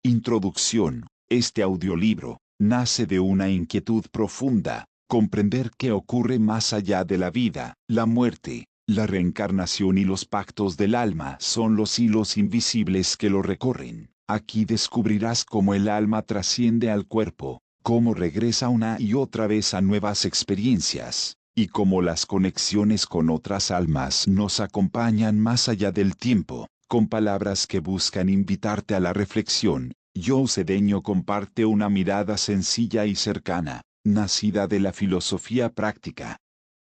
Introducción. Este audiolibro nace de una inquietud profunda: comprender qué ocurre más allá de la vida. La muerte, la reencarnación y los pactos del alma son los hilos invisibles que lo recorren. Aquí descubrirás cómo el alma trasciende al cuerpo, cómo regresa una y otra vez a nuevas experiencias, y cómo las conexiones con otras almas nos acompañan más allá del tiempo. Con palabras que buscan invitarte a la reflexión, Joe Cedeño comparte una mirada sencilla y cercana, nacida de la filosofía práctica.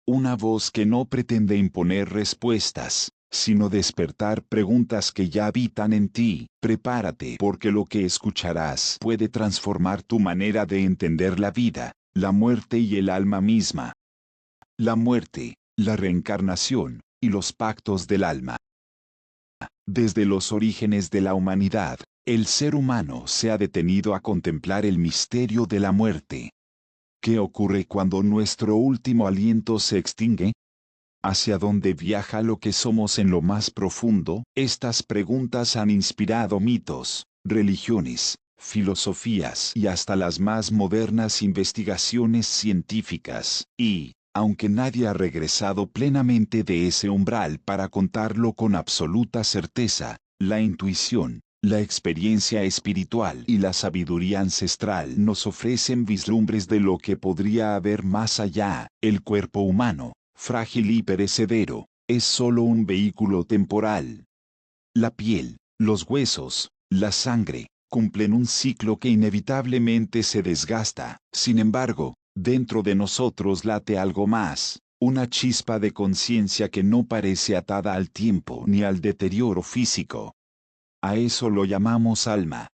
Una voz que no pretende imponer respuestas, sino despertar preguntas que ya habitan en ti. Prepárate, porque lo que escucharás puede transformar tu manera de entender la vida, la muerte y el alma misma. La muerte, la reencarnación, y los pactos del alma. Desde los orígenes de la humanidad, el ser humano se ha detenido a contemplar el misterio de la muerte. ¿Qué ocurre cuando nuestro último aliento se extingue? ¿Hacia dónde viaja lo que somos en lo más profundo? Estas preguntas han inspirado mitos, religiones, filosofías y hasta las más modernas investigaciones científicas. Y, aunque nadie ha regresado plenamente de ese umbral para contarlo con absoluta certeza, la intuición, la experiencia espiritual y la sabiduría ancestral nos ofrecen vislumbres de lo que podría haber más allá. El cuerpo humano, frágil y perecedero, es solo un vehículo temporal. La piel, los huesos, la sangre, cumplen un ciclo que inevitablemente se desgasta. Sin embargo, dentro de nosotros late algo más, una chispa de conciencia que no parece atada al tiempo ni al deterioro físico. A eso lo llamamos alma.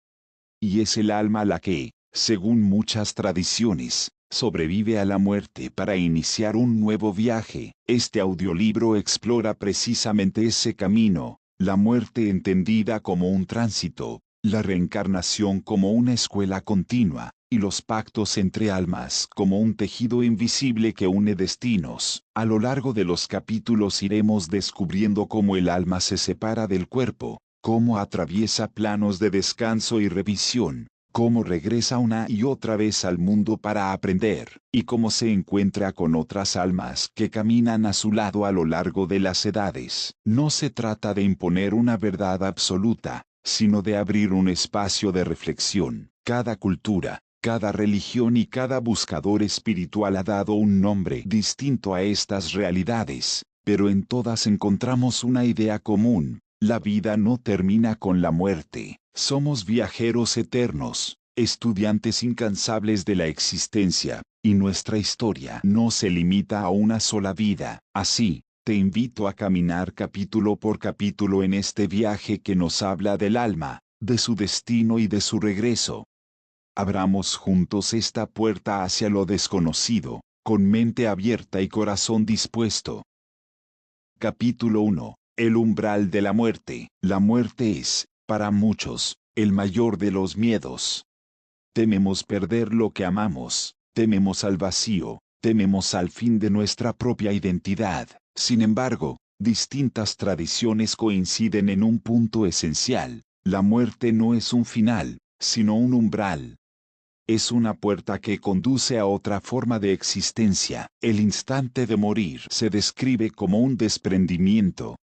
Y es el alma la que, según muchas tradiciones, sobrevive a la muerte para iniciar un nuevo viaje. Este audiolibro explora precisamente ese camino, la muerte entendida como un tránsito, la reencarnación como una escuela continua, y los pactos entre almas como un tejido invisible que une destinos. A lo largo de los capítulos iremos descubriendo cómo el alma se separa del cuerpo, cómo atraviesa planos de descanso y revisión, cómo regresa una y otra vez al mundo para aprender, y cómo se encuentra con otras almas que caminan a su lado a lo largo de las edades. No se trata de imponer una verdad absoluta, sino de abrir un espacio de reflexión. Cada cultura, cada religión y cada buscador espiritual ha dado un nombre distinto a estas realidades, pero en todas encontramos una idea común: la vida no termina con la muerte. Somos viajeros eternos, estudiantes incansables de la existencia, y nuestra historia no se limita a una sola vida. Así, te invito a caminar capítulo por capítulo en este viaje que nos habla del alma, de su destino y de su regreso. Abramos juntos esta puerta hacia lo desconocido, con mente abierta y corazón dispuesto. Capítulo 1. El umbral de la muerte. La muerte es, para muchos, el mayor de los miedos. Tememos perder lo que amamos, tememos al vacío, tememos al fin de nuestra propia identidad. Sin embargo, distintas tradiciones coinciden en un punto esencial: la muerte no es un final, sino un umbral. Es una puerta que conduce a otra forma de existencia. El instante de morir se describe como un desprendimiento.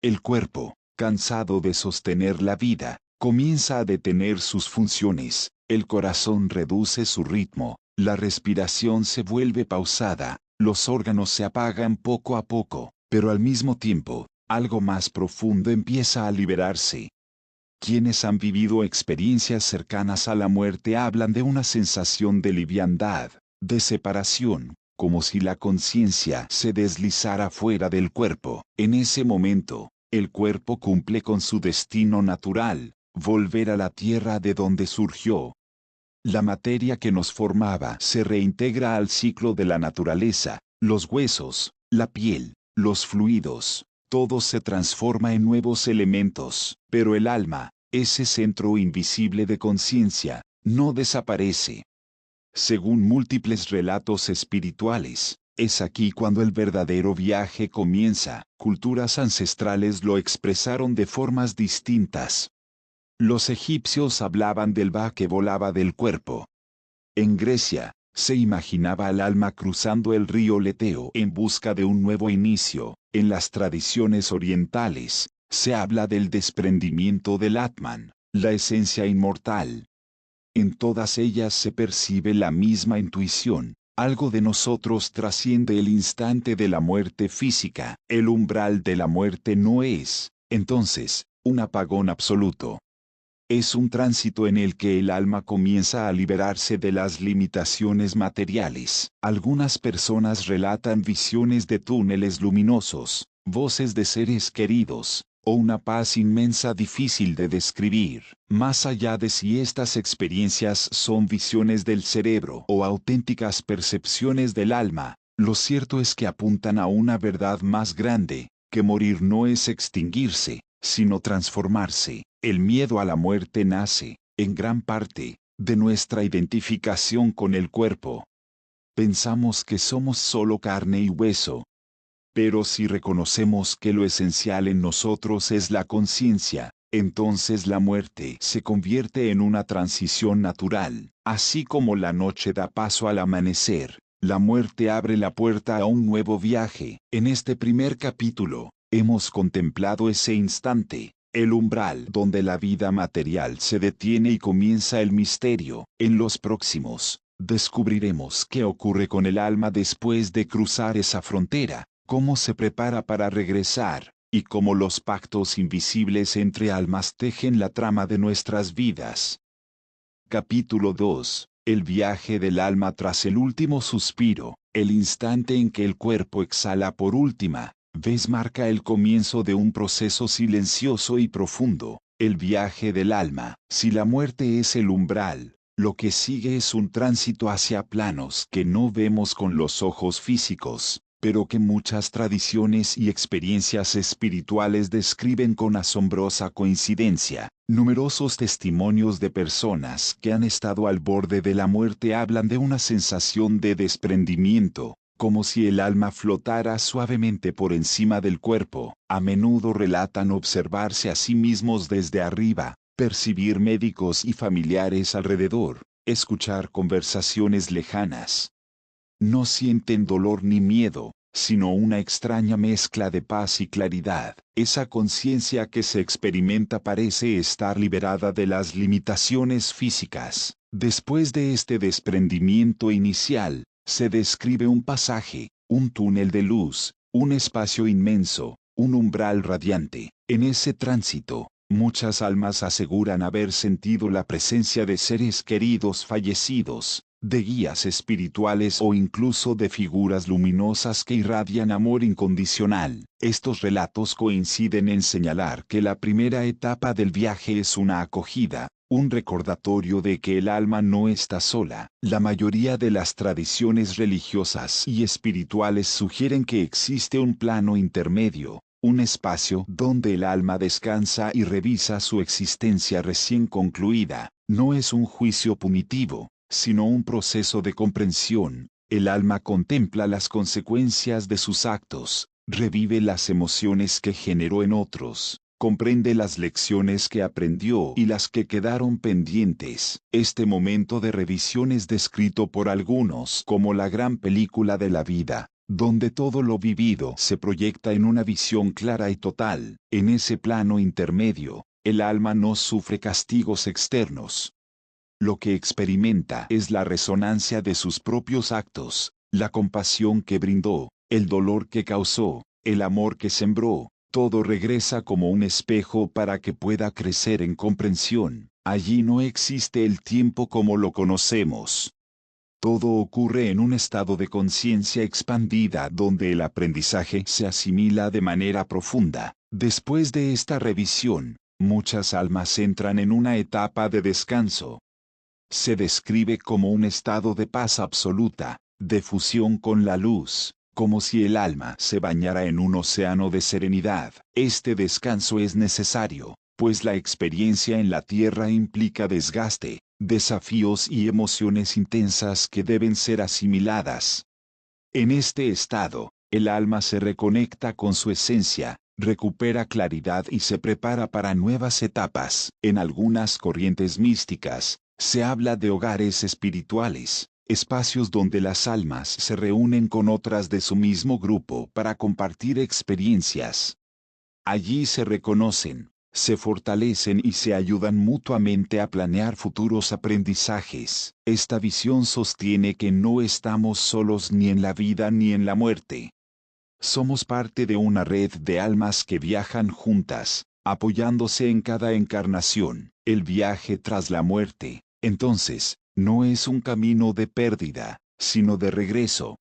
El cuerpo, cansado de sostener la vida, comienza a detener sus funciones, el corazón reduce su ritmo, la respiración se vuelve pausada, los órganos se apagan poco a poco, pero al mismo tiempo, algo más profundo empieza a liberarse. Quienes han vivido experiencias cercanas a la muerte hablan de una sensación de liviandad, de separación, como si la conciencia se deslizara fuera del cuerpo. En ese momento, el cuerpo cumple con su destino natural: volver a la tierra de donde surgió. La materia que nos formaba se reintegra al ciclo de la naturaleza: los huesos, la piel, los fluidos, todo se transforma en nuevos elementos. Pero el alma, ese centro invisible de conciencia, no desaparece. Según múltiples relatos espirituales, es aquí cuando el verdadero viaje comienza. Culturas ancestrales lo expresaron de formas distintas. Los egipcios hablaban del Ba que volaba del cuerpo. En Grecia, se imaginaba al alma cruzando el río Leteo en busca de un nuevo inicio. En las tradiciones orientales, se habla del desprendimiento del Atman, la esencia inmortal. En todas ellas se percibe la misma intuición. Algo de nosotros trasciende el instante de la muerte física. El umbral de la muerte no es, entonces, un apagón absoluto. Es un tránsito en el que el alma comienza a liberarse de las limitaciones materiales. Algunas personas relatan visiones de túneles luminosos, voces de seres queridos, o una paz inmensa difícil de describir. Más allá de si estas experiencias son visiones del cerebro o auténticas percepciones del alma, lo cierto es que apuntan a una verdad más grande, que morir no es extinguirse, sino transformarse. El miedo a la muerte nace, en gran parte, de nuestra identificación con el cuerpo. Pensamos que somos solo carne y hueso. Pero si reconocemos que lo esencial en nosotros es la conciencia, entonces la muerte se convierte en una transición natural. Así como la noche da paso al amanecer, la muerte abre la puerta a un nuevo viaje. En este primer capítulo, hemos contemplado ese instante, el umbral donde la vida material se detiene y comienza el misterio. En los próximos, descubriremos qué ocurre con el alma después de cruzar esa frontera, cómo se prepara para regresar, y cómo los pactos invisibles entre almas tejen la trama de nuestras vidas. Capítulo 2. El viaje del alma tras el último suspiro. El instante en que el cuerpo exhala por última vez marca el comienzo de un proceso silencioso y profundo, el viaje del alma. Si la muerte es el umbral, lo que sigue es un tránsito hacia planos que no vemos con los ojos físicos, pero que muchas tradiciones y experiencias espirituales describen con asombrosa coincidencia. Numerosos testimonios de personas que han estado al borde de la muerte hablan de una sensación de desprendimiento, como si el alma flotara suavemente por encima del cuerpo. A menudo relatan observarse a sí mismos desde arriba, percibir médicos y familiares alrededor, escuchar conversaciones lejanas. No sienten dolor ni miedo, sino una extraña mezcla de paz y claridad. Esa conciencia que se experimenta parece estar liberada de las limitaciones físicas. Después de este desprendimiento inicial, se describe un pasaje, un túnel de luz, un espacio inmenso, un umbral radiante. En ese tránsito, muchas almas aseguran haber sentido la presencia de seres queridos fallecidos, de guías espirituales o incluso de figuras luminosas que irradian amor incondicional. Estos relatos coinciden en señalar que la primera etapa del viaje es una acogida, un recordatorio de que el alma no está sola. La mayoría de las tradiciones religiosas y espirituales sugieren que existe un plano intermedio, un espacio donde el alma descansa y revisa su existencia recién concluida. No es un juicio punitivo, sino un proceso de comprensión. El alma contempla las consecuencias de sus actos, revive las emociones que generó en otros, comprende las lecciones que aprendió y las que quedaron pendientes. Este momento de revisión es descrito por algunos como la gran película de la vida, donde todo lo vivido se proyecta en una visión clara y total. En ese plano intermedio, el alma no sufre castigos externos. Lo que experimenta es la resonancia de sus propios actos, la compasión que brindó, el dolor que causó, el amor que sembró. Todo regresa como un espejo para que pueda crecer en comprensión. Allí no existe el tiempo como lo conocemos. Todo ocurre en un estado de conciencia expandida donde el aprendizaje se asimila de manera profunda. Después de esta revisión, muchas almas entran en una etapa de descanso. Se describe como un estado de paz absoluta, de fusión con la luz, como si el alma se bañara en un océano de serenidad. Este descanso es necesario, pues la experiencia en la tierra implica desgaste, desafíos y emociones intensas que deben ser asimiladas. En este estado, el alma se reconecta con su esencia, recupera claridad y se prepara para nuevas etapas. En algunas corrientes místicas, se habla de hogares espirituales, espacios donde las almas se reúnen con otras de su mismo grupo para compartir experiencias. Allí se reconocen, se fortalecen y se ayudan mutuamente a planear futuros aprendizajes. Esta visión sostiene que no estamos solos ni en la vida ni en la muerte. Somos parte de una red de almas que viajan juntas, apoyándose en cada encarnación. El viaje tras la muerte, entonces, no es un camino de pérdida, sino de regreso.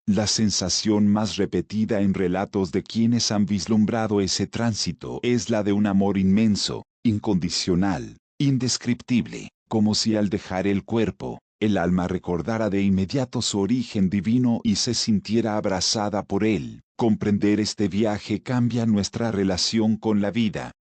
La sensación más repetida en relatos de quienes han vislumbrado ese tránsito es la de un amor inmenso, incondicional, indescriptible, como si al dejar el cuerpo, el alma recordara de inmediato su origen divino y se sintiera abrazada por él. Comprender este viaje cambia nuestra relación con la vida.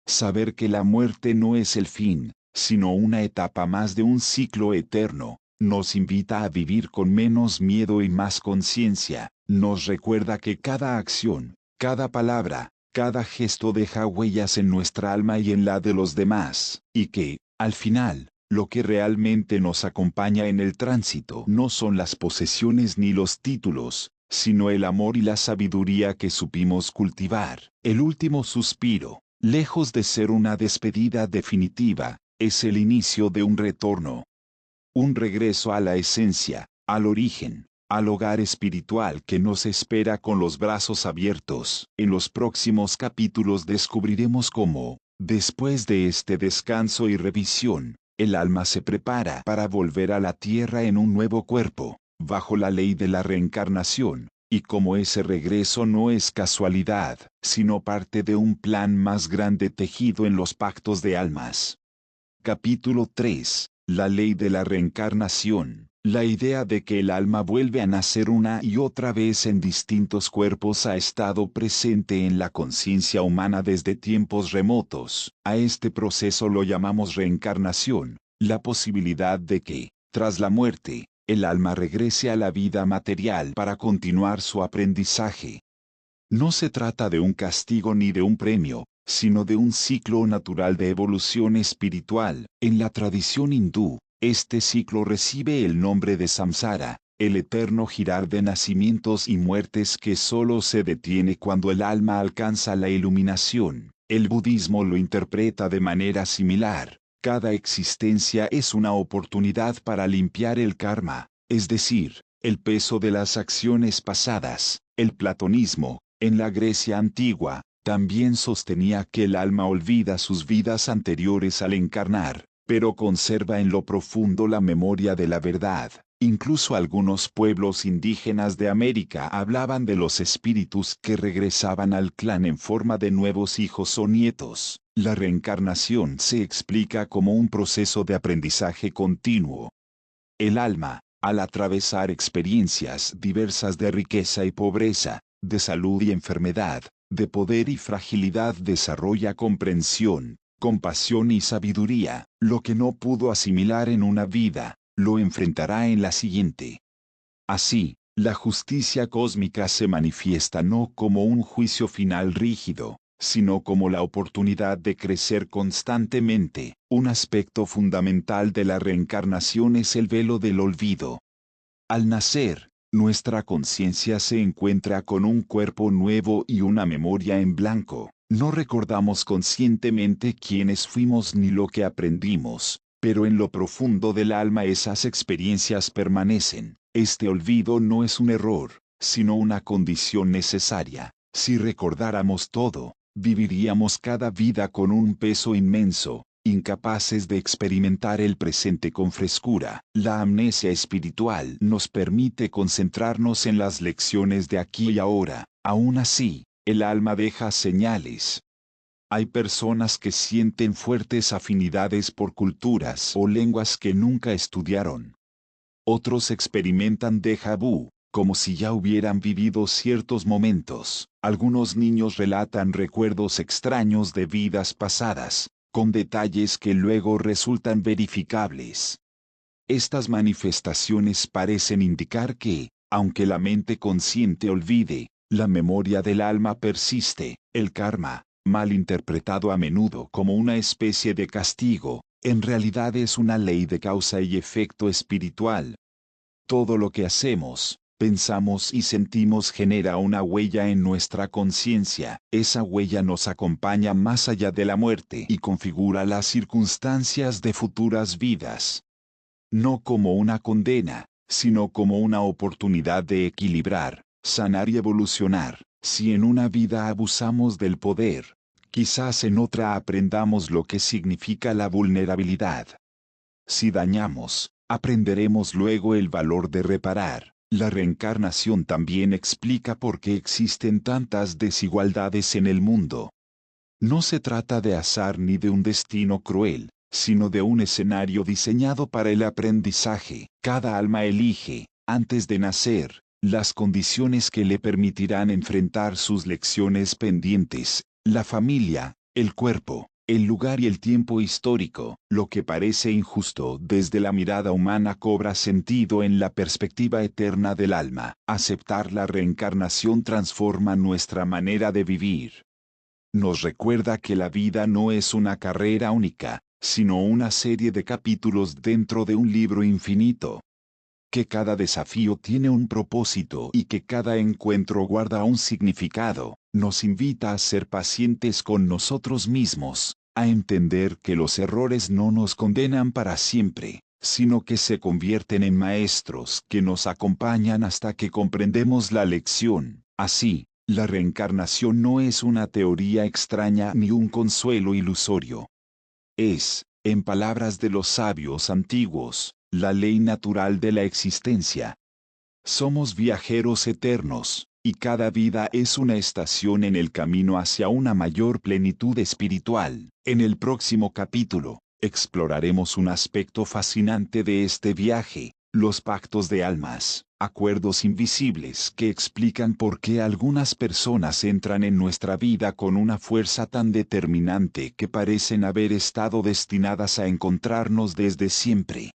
Saber que la muerte no es el fin, sino una etapa más de un ciclo eterno, nos invita a vivir con menos miedo y más conciencia, nos recuerda que cada acción, cada palabra, cada gesto deja huellas en nuestra alma y en la de los demás, y que, al final, lo que realmente nos acompaña en el tránsito no son las posesiones ni los títulos, sino el amor y la sabiduría que supimos cultivar. El último suspiro, lejos de ser una despedida definitiva, es el inicio de un retorno. Un regreso a la esencia, al origen, al hogar espiritual que nos espera con los brazos abiertos. En los próximos capítulos descubriremos cómo, después de este descanso y revisión, el alma se prepara para volver a la tierra en un nuevo cuerpo, bajo la ley de la reencarnación, y cómo ese regreso no es casualidad, sino parte de un plan más grande tejido en los pactos de almas. Capítulo 3. La ley de la reencarnación. La idea de que el alma vuelve a nacer una y otra vez en distintos cuerpos ha estado presente en la conciencia humana desde tiempos remotos. A este proceso lo llamamos reencarnación, la posibilidad de que, tras la muerte, el alma regrese a la vida material para continuar su aprendizaje. No se trata de un castigo ni de un premio, sino de un ciclo natural de evolución espiritual. En la tradición hindú, este ciclo recibe el nombre de samsara, el eterno girar de nacimientos y muertes que solo se detiene cuando el alma alcanza la iluminación. El budismo lo interpreta de manera similar. Cada existencia es una oportunidad para limpiar el karma, es decir, el peso de las acciones pasadas. El platonismo, en la Grecia antigua, también sostenía que el alma olvida sus vidas anteriores al encarnar, pero conserva en lo profundo la memoria de la verdad. Incluso algunos pueblos indígenas de América hablaban de los espíritus que regresaban al clan en forma de nuevos hijos o nietos. La reencarnación se explica como un proceso de aprendizaje continuo. El alma, al atravesar experiencias diversas de riqueza y pobreza, de salud y enfermedad, de poder y fragilidad, desarrolla comprensión, compasión y sabiduría. Lo que no pudo asimilar en una vida, lo enfrentará en la siguiente. Así, la justicia cósmica se manifiesta no como un juicio final rígido, sino como la oportunidad de crecer constantemente. Un aspecto fundamental de la reencarnación es el velo del olvido. Al nacer, nuestra conciencia se encuentra con un cuerpo nuevo y una memoria en blanco. No recordamos conscientemente quiénes fuimos ni lo que aprendimos, pero en lo profundo del alma esas experiencias permanecen. Este olvido no es un error, sino una condición necesaria. Si recordáramos todo, viviríamos cada vida con un peso inmenso, incapaces de experimentar el presente con frescura. La amnesia espiritual nos permite concentrarnos en las lecciones de aquí y ahora. Aún así, el alma deja señales. Hay personas que sienten fuertes afinidades por culturas o lenguas que nunca estudiaron. Otros experimentan déjà vu, como si ya hubieran vivido ciertos momentos. Algunos niños relatan recuerdos extraños de vidas pasadas, con detalles que luego resultan verificables. Estas manifestaciones parecen indicar que, aunque la mente consciente olvide, La memoria del alma persiste. El karma, mal interpretado a menudo como una especie de castigo, en realidad es una ley de causa y efecto espiritual. Todo lo que hacemos, pensamos y sentimos genera una huella en nuestra conciencia. Esa huella nos acompaña más allá de la muerte y configura las circunstancias de futuras vidas. No como una condena, sino como una oportunidad de equilibrar, sanar y evolucionar. Si en una vida abusamos del poder, quizás en otra aprendamos lo que significa la vulnerabilidad. Si dañamos, aprenderemos luego el valor de reparar. La reencarnación también explica por qué existen tantas desigualdades en el mundo. No se trata de azar ni de un destino cruel, sino de un escenario diseñado para el aprendizaje. Cada alma elige, antes de nacer, las condiciones que le permitirán enfrentar sus lecciones pendientes: la familia, el cuerpo, el lugar y el tiempo histórico. Lo que parece injusto desde la mirada humana cobra sentido en la perspectiva eterna del alma. Aceptar la reencarnación transforma nuestra manera de vivir. Nos recuerda que la vida no es una carrera única, sino una serie de capítulos dentro de un libro infinito. Que cada desafío tiene un propósito y que cada encuentro guarda un significado. Nos invita a ser pacientes con nosotros mismos, a entender que los errores no nos condenan para siempre, sino que se convierten en maestros que nos acompañan hasta que comprendemos la lección. Así, la reencarnación no es una teoría extraña ni un consuelo ilusorio. Es, en palabras de los sabios antiguos, la ley natural de la existencia. Somos viajeros eternos, y cada vida es una estación en el camino hacia una mayor plenitud espiritual. En el próximo capítulo, exploraremos un aspecto fascinante de este viaje: los pactos de almas, acuerdos invisibles que explican por qué algunas personas entran en nuestra vida con una fuerza tan determinante que parecen haber estado destinadas a encontrarnos desde siempre.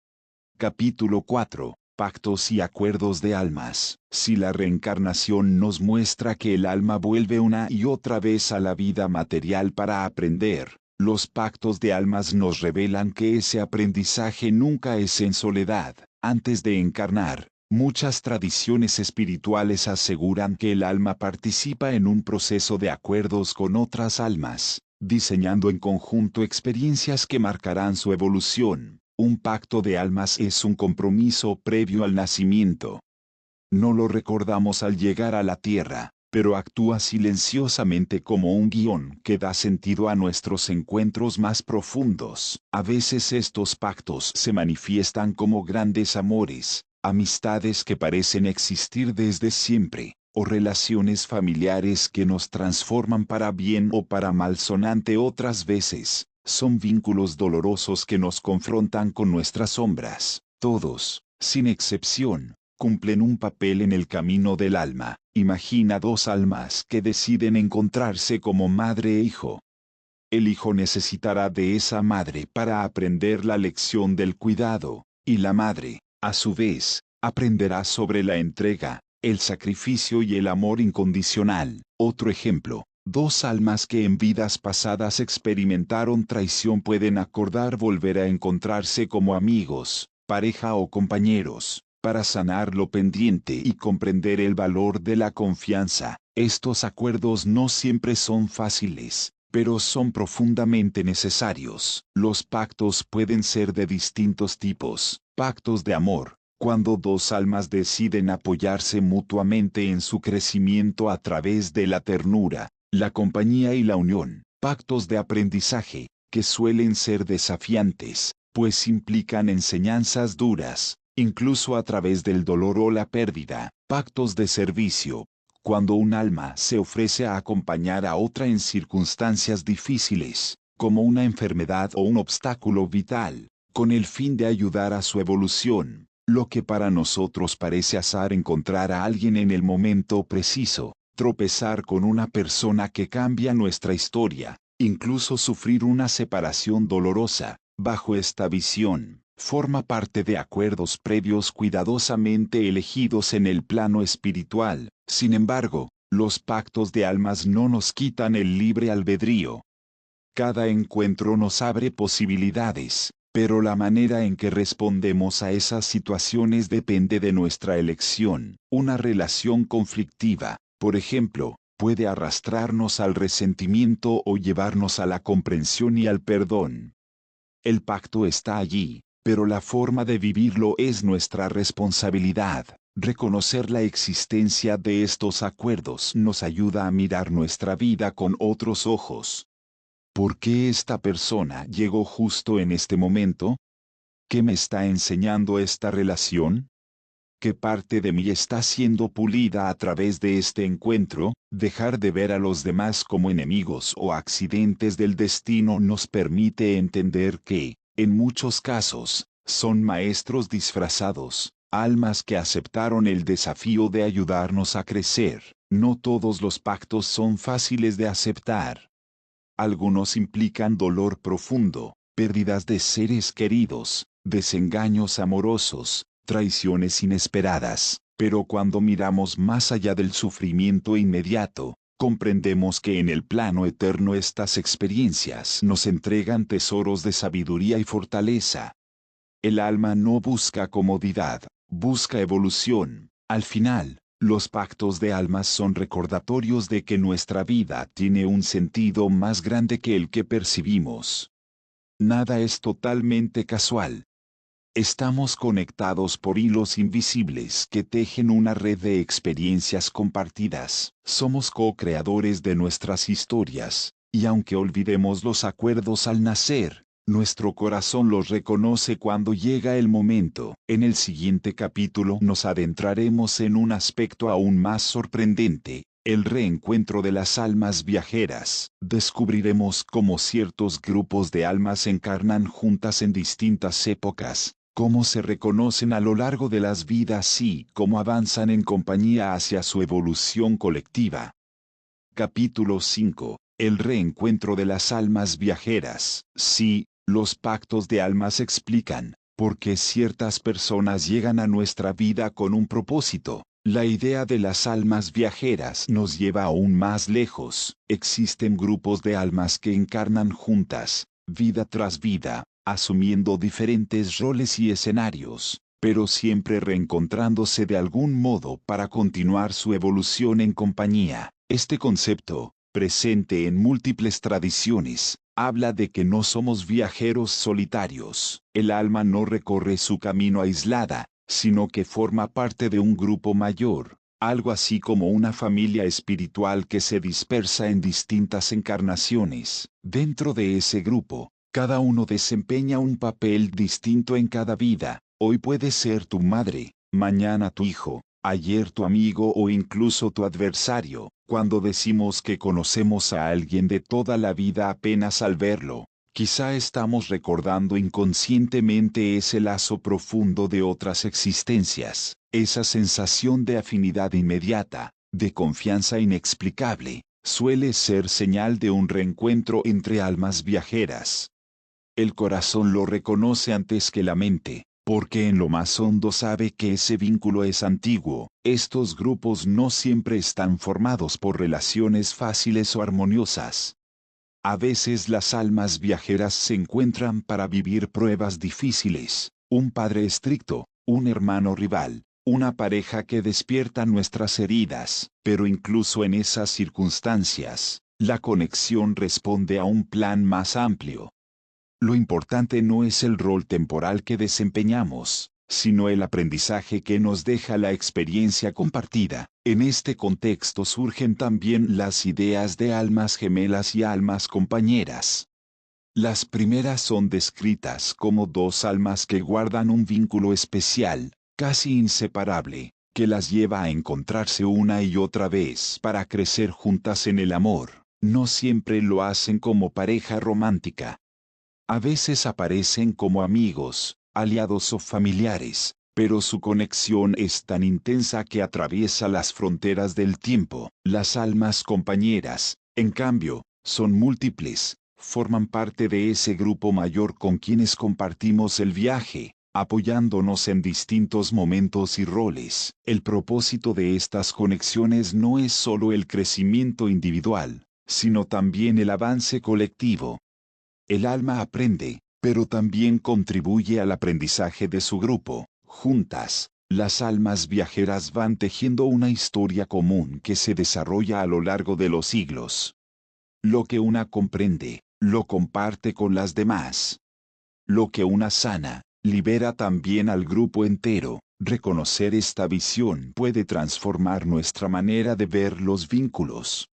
Capítulo 4. Pactos y acuerdos de almas. Si la reencarnación nos muestra que el alma vuelve una y otra vez a la vida material para aprender, los pactos de almas nos revelan que ese aprendizaje nunca es en soledad. Antes de encarnar, muchas tradiciones espirituales aseguran que el alma participa en un proceso de acuerdos con otras almas, diseñando en conjunto experiencias que marcarán su evolución. Un pacto de almas es un compromiso previo al nacimiento. No lo recordamos al llegar a la tierra, pero actúa silenciosamente como un guión que da sentido a nuestros encuentros más profundos. A veces estos pactos se manifiestan como grandes amores, amistades que parecen existir desde siempre, o relaciones familiares que nos transforman para bien o para mal. Otras veces son vínculos dolorosos que nos confrontan con nuestras sombras. Todos, sin excepción, cumplen un papel en el camino del alma. Imagina dos almas que deciden encontrarse como madre e hijo. El hijo necesitará de esa madre para aprender la lección del cuidado, y la madre, a su vez, aprenderá sobre la entrega, el sacrificio y el amor incondicional. Otro ejemplo: dos almas que en vidas pasadas experimentaron traición pueden acordar volver a encontrarse como amigos, pareja o compañeros, para sanar lo pendiente y comprender el valor de la confianza. Estos acuerdos no siempre son fáciles, pero son profundamente necesarios. Los pactos pueden ser de distintos tipos. Pactos de amor: cuando dos almas deciden apoyarse mutuamente en su crecimiento a través de la ternura, la compañía y la unión. Pactos de aprendizaje, que suelen ser desafiantes, pues implican enseñanzas duras, incluso a través del dolor o la pérdida. Pactos de servicio: cuando un alma se ofrece a acompañar a otra en circunstancias difíciles, como una enfermedad o un obstáculo vital, con el fin de ayudar a su evolución. Lo que para nosotros parece azar, encontrar a alguien en el momento preciso, tropezar con una persona que cambia nuestra historia, incluso sufrir una separación dolorosa, bajo esta visión, forma parte de acuerdos previos cuidadosamente elegidos en el plano espiritual. Sin embargo, Los pactos de almas no nos quitan el libre albedrío. Cada encuentro nos abre posibilidades, pero la manera en que respondemos a esas situaciones depende de nuestra elección. Una relación conflictiva, por ejemplo, puede arrastrarnos al resentimiento o llevarnos a la comprensión y al perdón. El pacto está allí, pero la forma de vivirlo es nuestra responsabilidad. Reconocer la existencia de estos acuerdos nos ayuda a mirar nuestra vida con otros ojos. ¿Por qué esta persona llegó justo en este momento? ¿Qué me está enseñando esta relación? ¿Qué parte de mí está siendo pulida a través de este encuentro? Dejar de ver a los demás como enemigos o accidentes del destino nos permite entender que, en muchos casos, son maestros disfrazados, almas que aceptaron el desafío de ayudarnos a crecer. No todos los pactos son fáciles de aceptar. Algunos implican dolor profundo, pérdidas de seres queridos, desengaños amorosos, traiciones inesperadas, pero cuando miramos más allá del sufrimiento inmediato, comprendemos que en el plano eterno estas experiencias nos entregan tesoros de sabiduría y fortaleza. El alma no busca comodidad, busca evolución. Al final, los pactos de almas son recordatorios de que nuestra vida tiene un sentido más grande que el que percibimos. Nada es totalmente casual. Estamos conectados por hilos invisibles que tejen una red de experiencias compartidas. Somos co-creadores de nuestras historias, y aunque olvidemos los acuerdos al nacer, nuestro corazón los reconoce cuando llega el momento. En el siguiente capítulo nos adentraremos en un aspecto aún más sorprendente, el reencuentro de las almas viajeras. Descubriremos cómo ciertos grupos de almas encarnan juntas en distintas épocas, cómo se reconocen a lo largo de las vidas y cómo avanzan en compañía hacia su evolución colectiva. Capítulo 5. El reencuentro de las almas viajeras. Sí, los pactos de almas explican por qué ciertas personas llegan a nuestra vida con un propósito. La idea de las almas viajeras nos lleva aún más lejos. Existen grupos de almas que encarnan juntas, vida tras vida, asumiendo diferentes roles y escenarios, pero siempre reencontrándose de algún modo para continuar su evolución en compañía. Este concepto, presente en múltiples tradiciones, habla de que no somos viajeros solitarios. El alma no recorre su camino aislada, sino que forma parte de un grupo mayor, algo así como una familia espiritual que se dispersa en distintas encarnaciones. Dentro de ese grupo, cada uno desempeña un papel distinto en cada vida. Hoy puede ser tu madre, mañana tu hijo, ayer tu amigo o incluso tu adversario. Cuando decimos que conocemos a alguien de toda la vida apenas al verlo, quizá estamos recordando inconscientemente ese lazo profundo de otras existencias, esa sensación de afinidad inmediata, de confianza inexplicable, suele ser señal de un reencuentro entre almas viajeras. El corazón lo reconoce antes que la mente, porque en lo más hondo sabe que ese vínculo es antiguo. Estos grupos no siempre están formados por relaciones fáciles o armoniosas. A veces las almas viajeras se encuentran para vivir pruebas difíciles, un padre estricto, un hermano rival, una pareja que despierta nuestras heridas, pero incluso en esas circunstancias, la conexión responde a un plan más amplio. Lo importante no es el rol temporal que desempeñamos, sino el aprendizaje que nos deja la experiencia compartida. En este contexto surgen también las ideas de almas gemelas y almas compañeras. Las primeras son descritas como dos almas que guardan un vínculo especial, casi inseparable, que las lleva a encontrarse una y otra vez para crecer juntas en el amor. No siempre lo hacen como pareja romántica. A veces aparecen como amigos, aliados o familiares, pero su conexión es tan intensa que atraviesa las fronteras del tiempo. Las almas compañeras, en cambio, son múltiples, forman parte de ese grupo mayor con quienes compartimos el viaje. apoyándonos en distintos momentos y roles. El propósito de estas conexiones no es solo el crecimiento individual, sino también el avance colectivo. El alma aprende, pero también contribuye al aprendizaje de su grupo. Juntas, las almas viajeras van tejiendo una historia común que se desarrolla a lo largo de los siglos. Lo que una comprende, lo comparte con las demás. Lo que una sana, libera también al grupo entero. Reconocer esta visión puede transformar nuestra manera de ver los vínculos.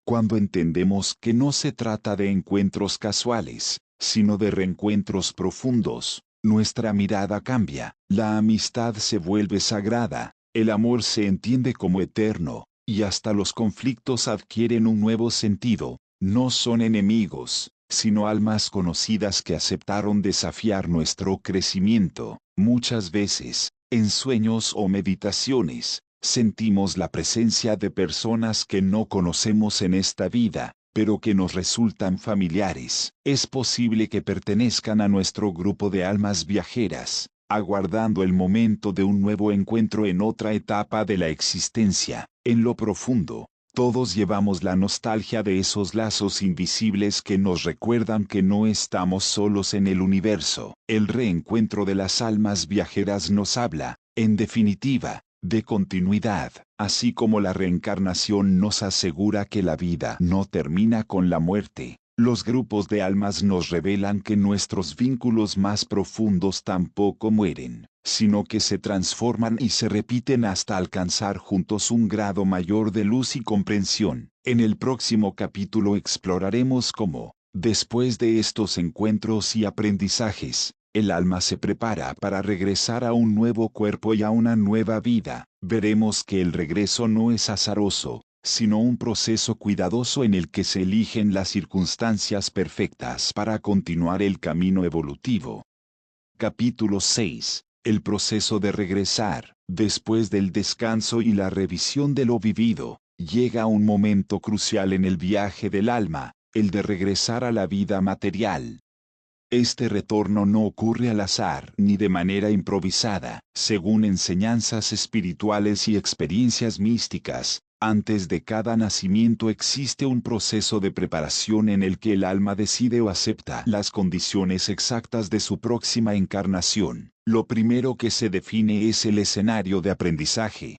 Cuando entendemos que no se trata de encuentros casuales, sino de reencuentros profundos, nuestra mirada cambia, la amistad se vuelve sagrada, el amor se entiende como eterno, y hasta los conflictos adquieren un nuevo sentido. No son enemigos, sino almas conocidas que aceptaron desafiar nuestro crecimiento. Muchas veces, en sueños o meditaciones, sentimos la presencia de personas que no conocemos en esta vida, pero que nos resultan familiares. Es posible que pertenezcan a nuestro grupo de almas viajeras, aguardando el momento de un nuevo encuentro en otra etapa de la existencia. En lo profundo, todos llevamos la nostalgia de esos lazos invisibles que nos recuerdan que no estamos solos en el universo. El reencuentro de las almas viajeras nos habla, en definitiva, de continuidad, así como la reencarnación nos asegura que la vida no termina con la muerte. Los grupos de almas nos revelan que nuestros vínculos más profundos tampoco mueren, sino que se transforman y se repiten hasta alcanzar juntos un grado mayor de luz y comprensión. En el próximo capítulo exploraremos cómo, después de estos encuentros y aprendizajes, el alma se prepara para regresar a un nuevo cuerpo y a una nueva vida. Veremos que el regreso no es azaroso, sino un proceso cuidadoso en el que se eligen las circunstancias perfectas para continuar el camino evolutivo. Capítulo 6. El proceso de regresar. Después del descanso y la revisión de lo vivido, llega un momento crucial en el viaje del alma, el de regresar a la vida material. Este retorno no ocurre al azar ni de manera improvisada. Según enseñanzas espirituales y experiencias místicas, antes de cada nacimiento existe un proceso de preparación en el que el alma decide o acepta las condiciones exactas de su próxima encarnación. Lo primero que se define es el escenario de aprendizaje.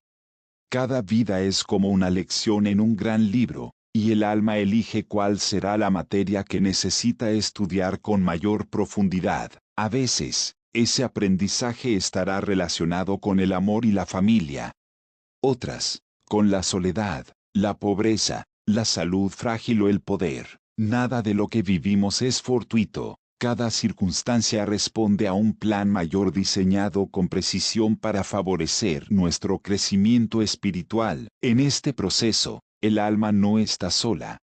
Cada vida es como una lección en un gran libro, y el alma elige cuál será la materia que necesita estudiar con mayor profundidad. A veces, ese aprendizaje estará relacionado con el amor y la familia. Otras, con la soledad, la pobreza, la salud frágil o el poder. Nada de lo que vivimos es fortuito. Cada circunstancia responde a un plan mayor diseñado con precisión para favorecer nuestro crecimiento espiritual. En este proceso, el alma no está sola.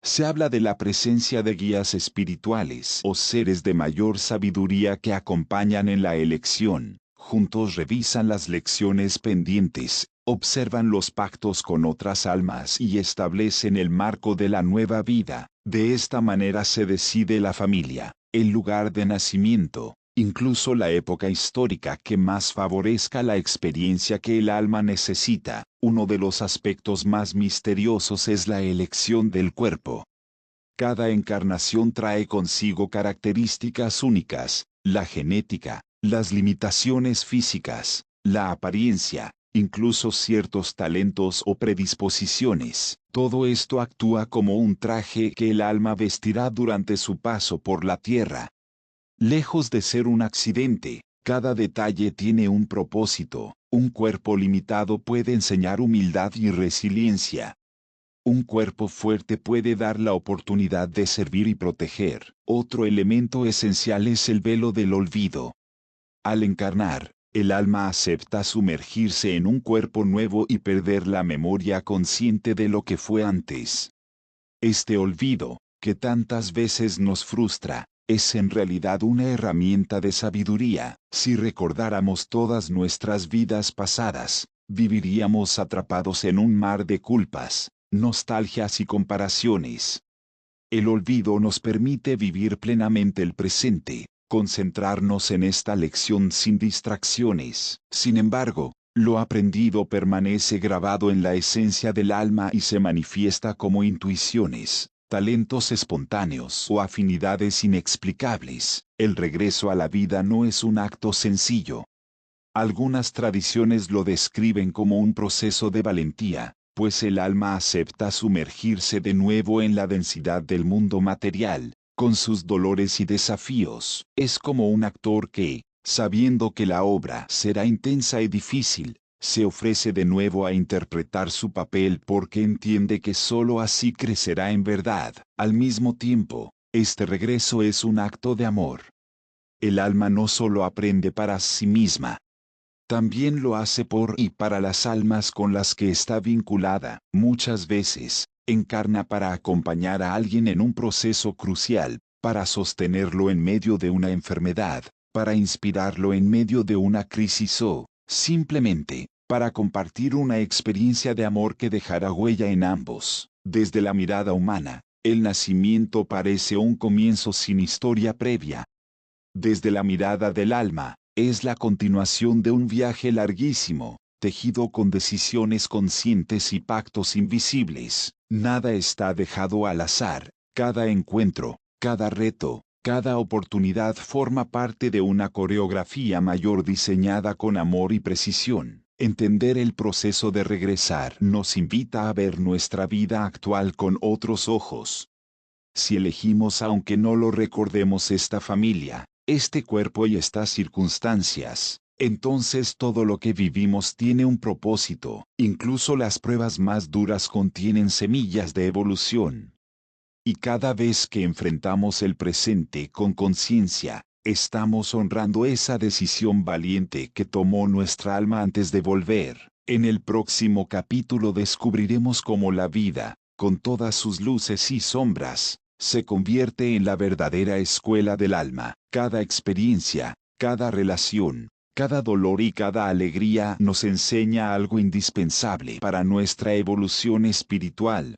Se habla de la presencia de guías espirituales o seres de mayor sabiduría que acompañan en la elección. Juntos revisan las lecciones pendientes, observan los pactos con otras almas y establecen el marco de la nueva vida. De esta manera se decide la familia, el lugar de nacimiento, incluso la época histórica que más favorezca la experiencia que el alma necesita. Uno de los aspectos más misteriosos es la elección del cuerpo. Cada encarnación trae consigo características únicas, la genética, las limitaciones físicas, la apariencia, incluso ciertos talentos o predisposiciones. Todo esto actúa como un traje que el alma vestirá durante su paso por la tierra. Lejos de ser un accidente, cada detalle tiene un propósito. Un cuerpo limitado puede enseñar humildad y resiliencia. Un cuerpo fuerte puede dar la oportunidad de servir y proteger. Otro elemento esencial es el velo del olvido. Al encarnar, el alma acepta sumergirse en un cuerpo nuevo y perder la memoria consciente de lo que fue antes. Este olvido, que tantas veces nos frustra, es en realidad una herramienta de sabiduría. Si recordáramos todas nuestras vidas pasadas, viviríamos atrapados en un mar de culpas, nostalgias y comparaciones. El olvido nos permite vivir plenamente el presente, concentrarnos en esta lección sin distracciones. Sin embargo, lo aprendido permanece grabado en la esencia del alma y se manifiesta como intuiciones, talentos espontáneos o afinidades inexplicables. El regreso a la vida no es un acto sencillo. Algunas tradiciones lo describen como un proceso de valentía, pues el alma acepta sumergirse de nuevo en la densidad del mundo material, con sus dolores y desafíos. Es como un actor que, sabiendo que la obra será intensa y difícil, se ofrece de nuevo a interpretar su papel porque entiende que sólo así crecerá en verdad. Al mismo tiempo, este regreso es un acto de amor. El alma no solo aprende para sí misma, también lo hace por y para las almas con las que está vinculada. Muchas veces, encarna para acompañar a alguien en un proceso crucial, para sostenerlo en medio de una enfermedad, para inspirarlo en medio de una crisis o, simplemente, para compartir una experiencia de amor que dejará huella en ambos. Desde la mirada humana, el nacimiento parece un comienzo sin historia previa. Desde la mirada del alma, es la continuación de un viaje larguísimo, tejido con decisiones conscientes y pactos invisibles. Nada está dejado al azar, cada encuentro, cada reto, cada oportunidad forma parte de una coreografía mayor diseñada con amor y precisión. Entender el proceso de regresar nos invita a ver nuestra vida actual con otros ojos. Si elegimos, aunque no lo recordemos, esta familia, este cuerpo y estas circunstancias, entonces todo lo que vivimos tiene un propósito. Incluso las pruebas más duras contienen semillas de evolución. Y cada vez que enfrentamos el presente con conciencia, estamos honrando esa decisión valiente que tomó nuestra alma antes de volver. En el próximo capítulo descubriremos cómo la vida, con todas sus luces y sombras, se convierte en la verdadera escuela del alma. Cada experiencia, cada relación, cada dolor y cada alegría nos enseña algo indispensable para nuestra evolución espiritual.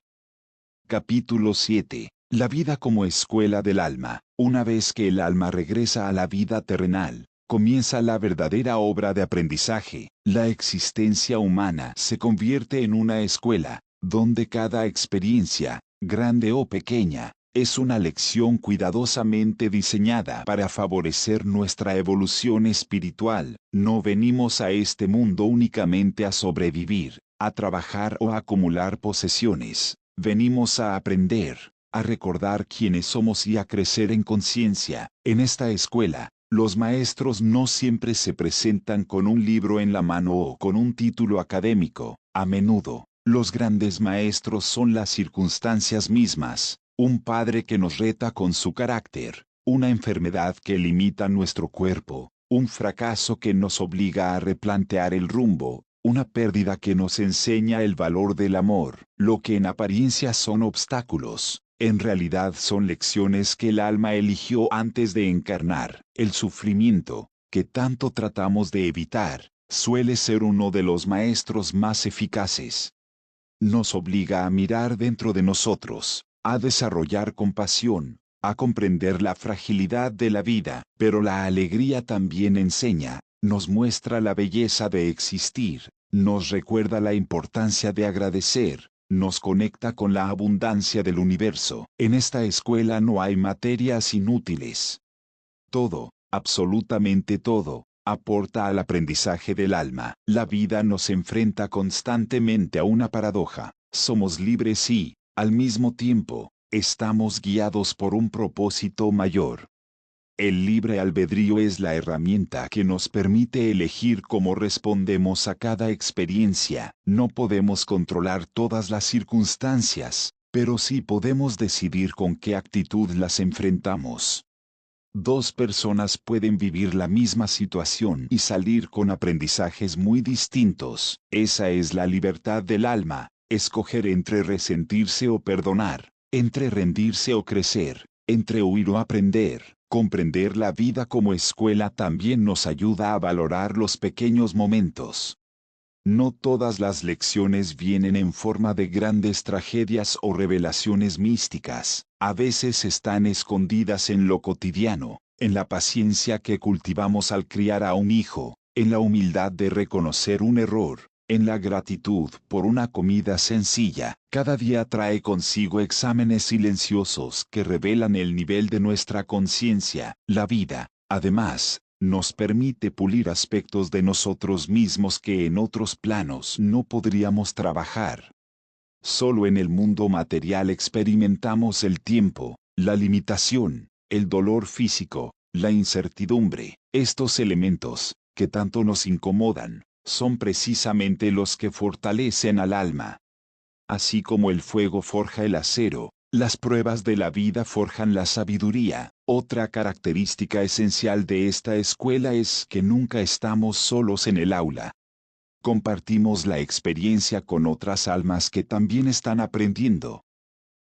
Capítulo 7. La vida como escuela del alma. Una vez que el alma regresa a la vida terrenal, comienza la verdadera obra de aprendizaje. La existencia humana se convierte en una escuela, donde cada experiencia, grande o pequeña, es una lección cuidadosamente diseñada para favorecer nuestra evolución espiritual. No venimos a este mundo únicamente a sobrevivir, a trabajar o a acumular posesiones. Venimos a aprender, a recordar quiénes somos y a crecer en conciencia. En esta escuela, los maestros no siempre se presentan con un libro en la mano o con un título académico. A menudo, los grandes maestros son las circunstancias mismas, un padre que nos reta con su carácter, una enfermedad que limita nuestro cuerpo, un fracaso que nos obliga a replantear el rumbo, una pérdida que nos enseña el valor del amor. Lo que en apariencia son obstáculos, en realidad son lecciones que el alma eligió antes de encarnar. El sufrimiento, que tanto tratamos de evitar, suele ser uno de los maestros más eficaces. Nos obliga a mirar dentro de nosotros, a desarrollar compasión, a comprender la fragilidad de la vida. Pero la alegría también enseña, nos muestra la belleza de existir, nos recuerda la importancia de agradecer, nos conecta con la abundancia del universo. En esta escuela no hay materias inútiles. Todo, absolutamente todo, aporta al aprendizaje del alma. La vida nos enfrenta constantemente a una paradoja. Somos libres y, al mismo tiempo, estamos guiados por un propósito mayor. El libre albedrío es la herramienta que nos permite elegir cómo respondemos a cada experiencia. No podemos controlar todas las circunstancias, pero sí podemos decidir con qué actitud las enfrentamos. Dos personas pueden vivir la misma situación y salir con aprendizajes muy distintos. Esa es la libertad del alma, escoger entre resentirse o perdonar, entre rendirse o crecer, entre huir o aprender. Comprender la vida como escuela también nos ayuda a valorar los pequeños momentos. No todas las lecciones vienen en forma de grandes tragedias o revelaciones místicas. A veces están escondidas en lo cotidiano, en la paciencia que cultivamos al criar a un hijo, en la humildad de reconocer un error, en la gratitud por una comida sencilla. Cada día trae consigo exámenes silenciosos que revelan el nivel de nuestra conciencia. La vida, además, nos permite pulir aspectos de nosotros mismos que en otros planos no podríamos trabajar. Solo en el mundo material experimentamos el tiempo, la limitación, el dolor físico, la incertidumbre. Estos elementos, que tanto nos incomodan, son precisamente los que fortalecen al alma. Así como el fuego forja el acero, las pruebas de la vida forjan la sabiduría. Otra característica esencial de esta escuela es que nunca estamos solos en el aula. Compartimos la experiencia con otras almas que también están aprendiendo.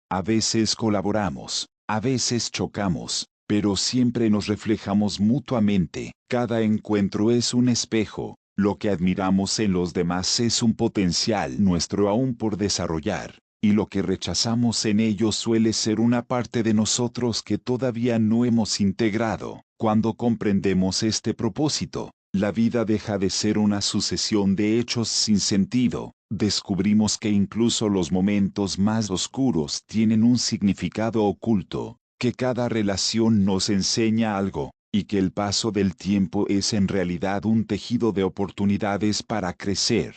A veces colaboramos, a veces chocamos, pero siempre nos reflejamos mutuamente. Cada encuentro es un espejo. Lo que admiramos en los demás es un potencial nuestro aún por desarrollar, y lo que rechazamos en ellos suele ser una parte de nosotros que todavía no hemos integrado. Cuando comprendemos este propósito, la vida deja de ser una sucesión de hechos sin sentido. Descubrimos que incluso los momentos más oscuros tienen un significado oculto, que cada relación nos enseña algo, y que el paso del tiempo es en realidad un tejido de oportunidades para crecer.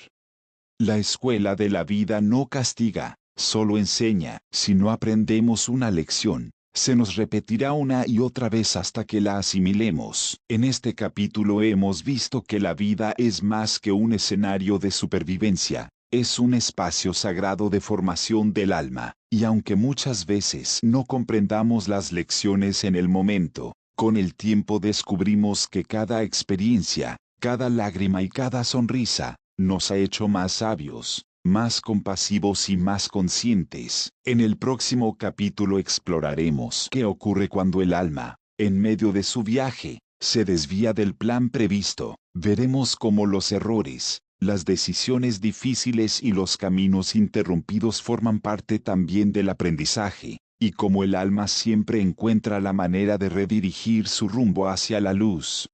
La escuela de la vida no castiga, solo enseña. Si no aprendemos una lección, se nos repetirá una y otra vez hasta que la asimilemos. En este capítulo hemos visto que la vida es más que un escenario de supervivencia, es un espacio sagrado de formación del alma, y aunque muchas veces no comprendamos las lecciones en el momento, con el tiempo descubrimos que cada experiencia, cada lágrima y cada sonrisa, nos ha hecho más sabios, más compasivos y más conscientes. En el próximo capítulo exploraremos qué ocurre cuando el alma, en medio de su viaje, se desvía del plan previsto. Veremos cómo los errores, las decisiones difíciles y los caminos interrumpidos forman parte también del aprendizaje, y cómo el alma siempre encuentra la manera de redirigir su rumbo hacia la luz.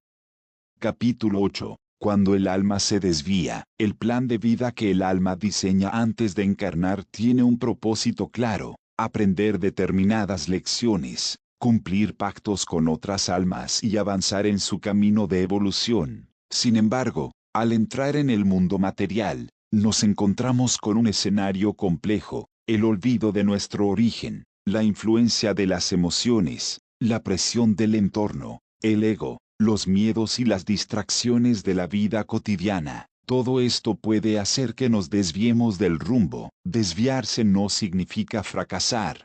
Capítulo 8. Cuando el alma se desvía, el plan de vida que el alma diseña antes de encarnar tiene un propósito claro: aprender determinadas lecciones, cumplir pactos con otras almas y avanzar en su camino de evolución. Sin embargo, al entrar en el mundo material, nos encontramos con un escenario complejo: el olvido de nuestro origen, la influencia de las emociones, la presión del entorno, el ego, los miedos y las distracciones de la vida cotidiana. Todo esto puede hacer que nos desviemos del rumbo. Desviarse no significa fracasar.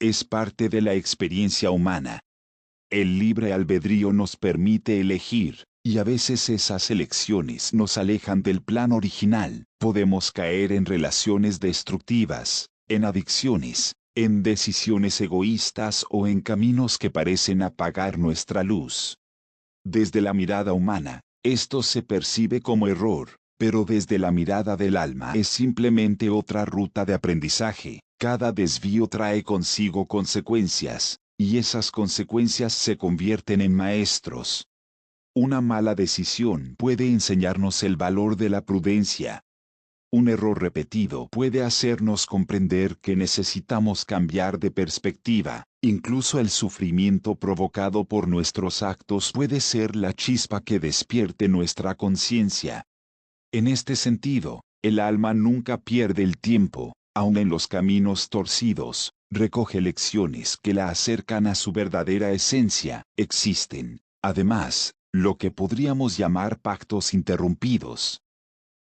Es parte de la experiencia humana. El libre albedrío nos permite elegir, y a veces esas elecciones nos alejan del plan original. Podemos caer en relaciones destructivas, en adicciones, en decisiones egoístas o en caminos que parecen apagar nuestra luz. Desde la mirada humana, esto se percibe como error, pero desde la mirada del alma es simplemente otra ruta de aprendizaje. Cada desvío trae consigo consecuencias, y esas consecuencias se convierten en maestros. Una mala decisión puede enseñarnos el valor de la prudencia. Un error repetido puede hacernos comprender que necesitamos cambiar de perspectiva. Incluso el sufrimiento provocado por nuestros actos puede ser la chispa que despierte nuestra conciencia. En este sentido, el alma nunca pierde el tiempo, aun en los caminos torcidos, recoge lecciones que la acercan a su verdadera esencia. Existen, además, lo que podríamos llamar pactos interrumpidos.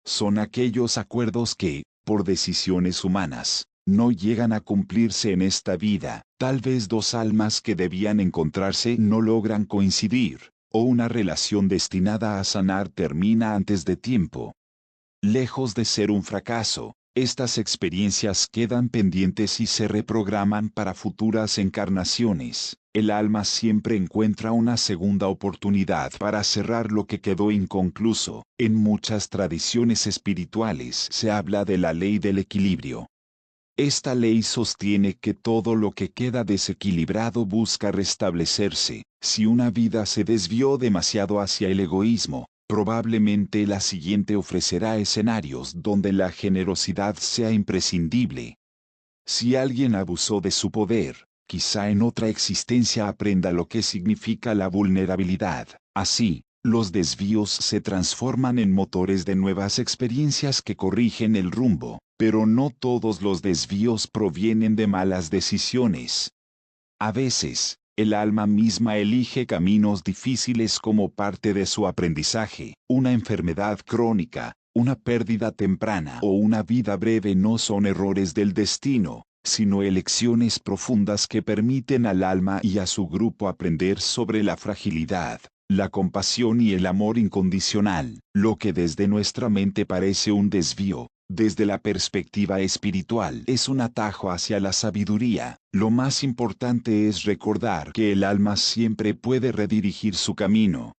Son aquellos acuerdos que, por decisiones humanas, no llegan a cumplirse en esta vida. Tal vez dos almas que debían encontrarse no logran coincidir, o una relación destinada a sanar termina antes de tiempo. Lejos de ser un fracaso, estas experiencias quedan pendientes y se reprograman para futuras encarnaciones. El alma siempre encuentra una segunda oportunidad para cerrar lo que quedó inconcluso. En muchas tradiciones espirituales se habla de la ley del equilibrio. Esta ley sostiene que todo lo que queda desequilibrado busca restablecerse. Si una vida se desvió demasiado hacia el egoísmo, probablemente la siguiente ofrecerá escenarios donde la generosidad sea imprescindible. Si alguien abusó de su poder, quizá en otra existencia aprenda lo que significa la vulnerabilidad. Así, los desvíos se transforman en motores de nuevas experiencias que corrigen el rumbo, pero no todos los desvíos provienen de malas decisiones. A veces, el alma misma elige caminos difíciles como parte de su aprendizaje. Una enfermedad crónica, una pérdida temprana o una vida breve no son errores del destino, sino elecciones profundas que permiten al alma y a su grupo aprender sobre la fragilidad, la compasión y el amor incondicional. Lo que desde nuestra mente parece un desvío, desde la perspectiva espiritual es un atajo hacia la sabiduría. Lo más importante es recordar que el alma siempre puede redirigir su camino.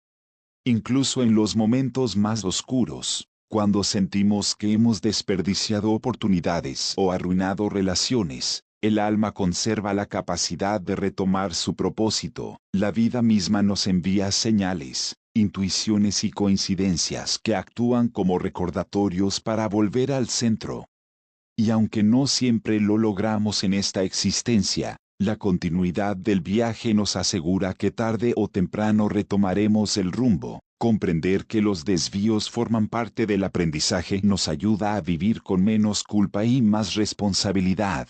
Incluso en los momentos más oscuros, cuando sentimos que hemos desperdiciado oportunidades o arruinado relaciones, el alma conserva la capacidad de retomar su propósito. La vida misma nos envía señales, intuiciones y coincidencias que actúan como recordatorios para volver al centro. Y aunque no siempre lo logramos en esta existencia, la continuidad del viaje nos asegura que tarde o temprano retomaremos el rumbo. Comprender que los desvíos forman parte del aprendizaje nos ayuda a vivir con menos culpa y más responsabilidad.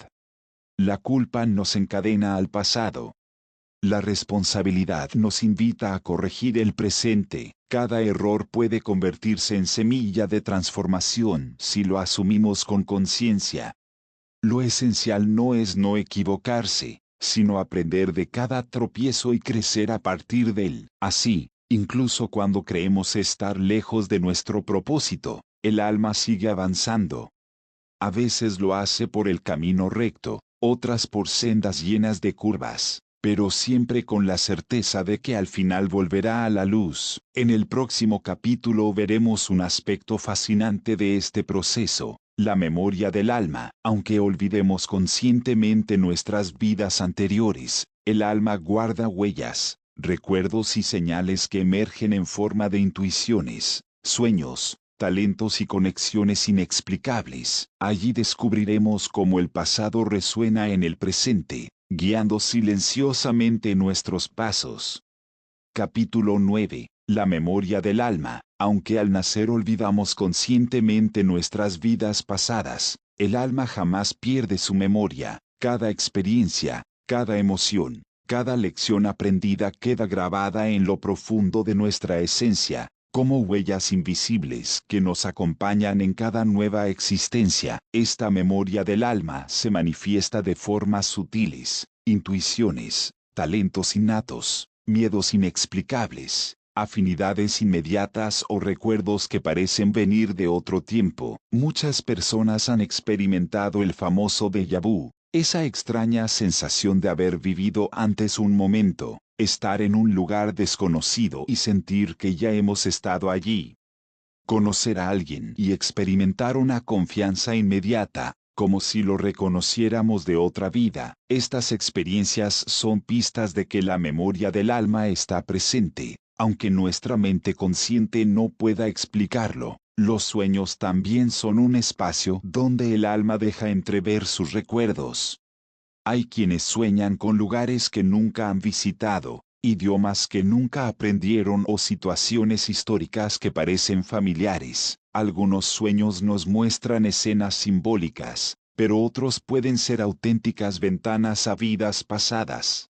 La culpa nos encadena al pasado. La responsabilidad nos invita a corregir el presente. Cada error puede convertirse en semilla de transformación si lo asumimos con conciencia. Lo esencial no es no equivocarse, sino aprender de cada tropiezo y crecer a partir de él. Así, incluso cuando creemos estar lejos de nuestro propósito, el alma sigue avanzando. A veces lo hace por el camino recto, otras por sendas llenas de curvas, pero siempre con la certeza de que al final volverá a la luz. En el próximo capítulo veremos un aspecto fascinante de este proceso, la memoria del alma. Aunque olvidemos conscientemente nuestras vidas anteriores, el alma guarda huellas, recuerdos y señales que emergen en forma de intuiciones, sueños, talentos y conexiones inexplicables. Allí descubriremos cómo el pasado resuena en el presente, guiando silenciosamente nuestros pasos. Capítulo 9. La memoria del alma. Aunque al nacer olvidamos conscientemente nuestras vidas pasadas, el alma jamás pierde su memoria. Cada experiencia, cada emoción, cada lección aprendida queda grabada en lo profundo de nuestra esencia, como huellas invisibles que nos acompañan en cada nueva existencia. Esta memoria del alma se manifiesta de formas sutiles, intuiciones, talentos innatos, miedos inexplicables, afinidades inmediatas o recuerdos que parecen venir de otro tiempo. Muchas personas han experimentado el famoso déjà vu, esa extraña sensación de haber vivido antes un momento, estar en un lugar desconocido y sentir que ya hemos estado allí. Conocer a alguien y experimentar una confianza inmediata, como si lo reconociéramos de otra vida. Estas experiencias son pistas de que la memoria del alma está presente, aunque nuestra mente consciente no pueda explicarlo. Los sueños también son un espacio donde el alma deja entrever sus recuerdos. Hay quienes sueñan con lugares que nunca han visitado, idiomas que nunca aprendieron o situaciones históricas que parecen familiares. Algunos sueños nos muestran escenas simbólicas, pero otros pueden ser auténticas ventanas a vidas pasadas.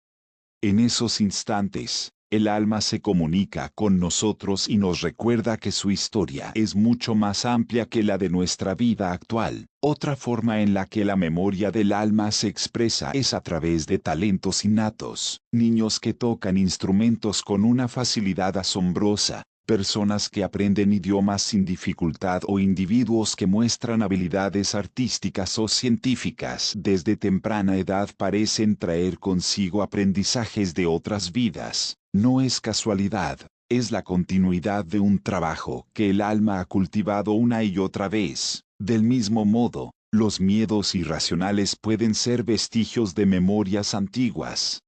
En esos instantes, el alma se comunica con nosotros y nos recuerda que su historia es mucho más amplia que la de nuestra vida actual. Otra forma en la que la memoria del alma se expresa es a través de talentos innatos. Niños que tocan instrumentos con una facilidad asombrosa, personas que aprenden idiomas sin dificultad o individuos que muestran habilidades artísticas o científicas desde temprana edad parecen traer consigo aprendizajes de otras vidas. No es casualidad, es la continuidad de un trabajo que el alma ha cultivado una y otra vez. Del mismo modo, Los miedos irracionales pueden ser vestigios de memorias antiguas.